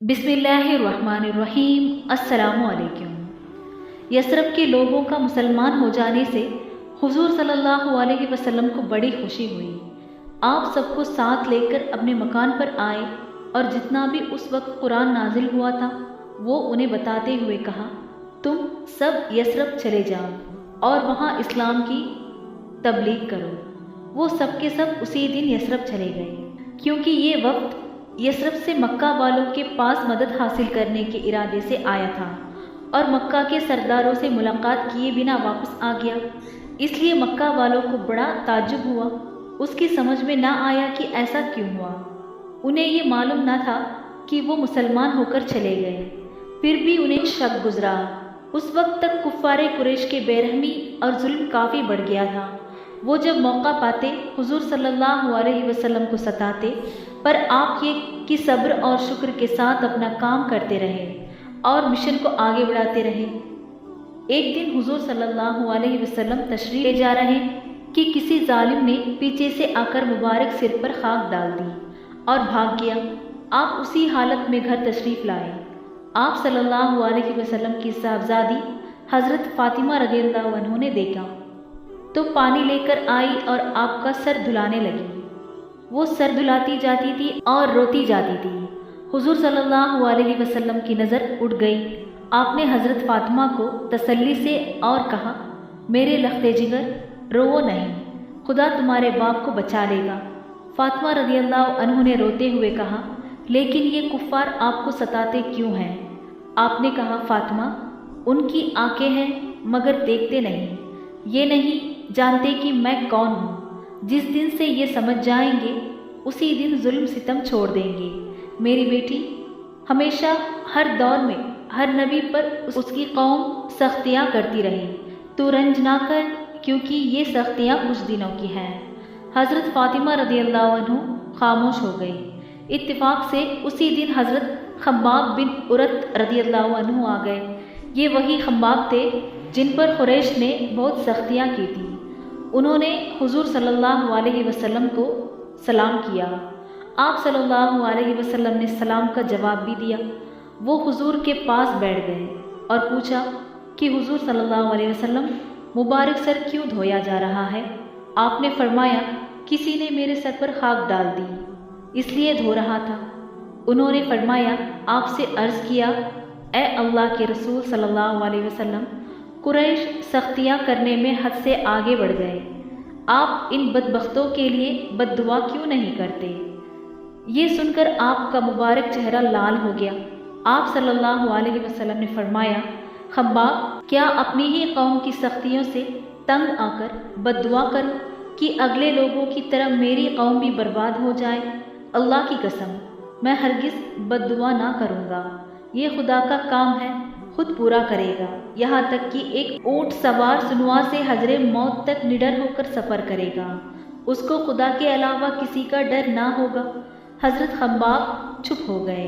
बिस्मिल्लाहिर्रहमानिर्रहीम। अस्सलामु अलैकुम। यसरब के लोगों का मुसलमान हो जाने से हुजूर सल्लल्लाहु अलैहि वसल्लम को बड़ी खुशी हुई। आप सबको साथ लेकर अपने मकान पर आए और जितना भी उस वक्त कुरान नाजिल हुआ था वो उन्हें बताते हुए कहा, तुम सब यसरब चले जाओ और वहाँ इस्लाम की तबलीग करो। वो सब के सब उसी दिन यसरब चले गए, क्योंकि ये वक्त यसरब से मक्का वालों के पास मदद हासिल करने के इरादे से आया था और मक्का के सरदारों से मुलाकात किए बिना वापस आ गया। इसलिए मक्का वालों को बड़ा ताज्जुब हुआ। उसकी समझ में ना आया कि ऐसा क्यों हुआ। उन्हें ये मालूम ना था कि वो मुसलमान होकर चले गए, फिर भी उन्हें शक गुजरा। उस वक्त तक कुफ्फारे कुरैश के बेरहमी और जुल्म काफ़ी बढ़ गया था। वो जब मौका पाते हुजूर सल्लल्लाहु अलैहि वसल्लम को सताते, पर आप ये कि सब्र और शुक्र के साथ अपना काम करते रहे और मिशन को आगे बढ़ाते रहे। एक दिन हुजूर सल्लल्लाहु अलैहि वसल्लम तशरीफ ले जा रहे कि किसी जालिम ने पीछे से आकर मुबारक सिर पर खाक डाल दी और भाग गया। आप उसी हालत में घर तशरीफ लाए। आप सल्लल्लाहु अलैहि वसल्लम की साहबजादी हज़रत फ़ातिमा रज़ियल्लाहु अन्हा ने देखा तो पानी लेकर आई और आपका सर धुलाने लगी। वो सर धुलाती जाती थी और रोती जाती थी। हुजूर सल्लल्लाहु अलैहि वसल्लम की नज़र उठ गई। आपने हज़रत फ़ातिमा को तसल्ली से और कहा, मेरे लख्ते जिगर, रोवो नहीं, खुदा तुम्हारे बाप को बचा लेगा। फ़ातिमा रज़ियल्लाहु अन्हा ने रोते हुए कहा, लेकिन ये कुफ़ार आपको सताते क्यों हैं? आपने कहा, फ़ातिमा, उनकी आंखें हैं मगर देखते नहीं, ये नहीं जानते कि मैं कौन हूँ। जिस दिन से ये समझ जाएंगे उसी दिन जुल्म सितम छोड़ देंगे। मेरी बेटी, हमेशा हर दौर में हर नबी पर उसकी कौम सख्तियाँ करती रही। तू रंज ना कर, क्योंकि ये सख्तियाँ कुछ दिनों की हैं। हज़रत फ़ातिमा रज़ियल्लाहु अन्हा खामोश हो गई। इत्तिफाक से उसी दिन हज़रत खब्बाब बिन उरत रज़ियल्लाहु अन्हु आ गए। ये वही खब्बाब थे जिन पर कुरैश ने बहुत सख्तियाँ की थी। उन्होंने हुजूर सल्लल्लाहु अलैहि वसल्लम को सलाम किया। आप सल्लल्लाहु अलैहि वसल्लम ने सलाम का जवाब भी दिया। वो हुजूर के पास बैठ गए और पूछा कि हुजूर सल्लल्लाहु अलैहि वसल्लम, मुबारक सर क्यों धोया जा रहा है? आपने फरमाया, किसी ने मेरे सर पर खाक डाल दी, इसलिए धो रहा था। उन्होंने फरमाया, आपसे अर्ज़ किया, ए अल्लाह के रसूल सल्लल्लाहु अलैहि वसल्लम, कुरैश सख्तियाँ करने में हद से आगे बढ़ गए। आप इन बदबख्तों के लिए बद्दुआ क्यों नहीं करते? ये सुनकर आपका मुबारक चेहरा लाल हो गया। आप सल्लल्लाहु अलैहि वसल्लम ने फरमाया, खब्बाब, क्या अपनी ही कौम की सख्तियों से तंग आकर बद्दुआ करूं कि अगले लोगों की तरह मेरी कौम भी बर्बाद हो जाए? अल्लाह की कसम, मैं हरगिज़ बद्दुआ ना करूँगा। ये खुदा का काम है, खुद पूरा करेगा। यहाँ तक कि एक ऊँट सवार सुनवा से हजरे मौत तक निडर होकर सफ़र करेगा। उसको खुदा के अलावा किसी का डर ना होगा। हज़रत खब्बाब चुप हो गए।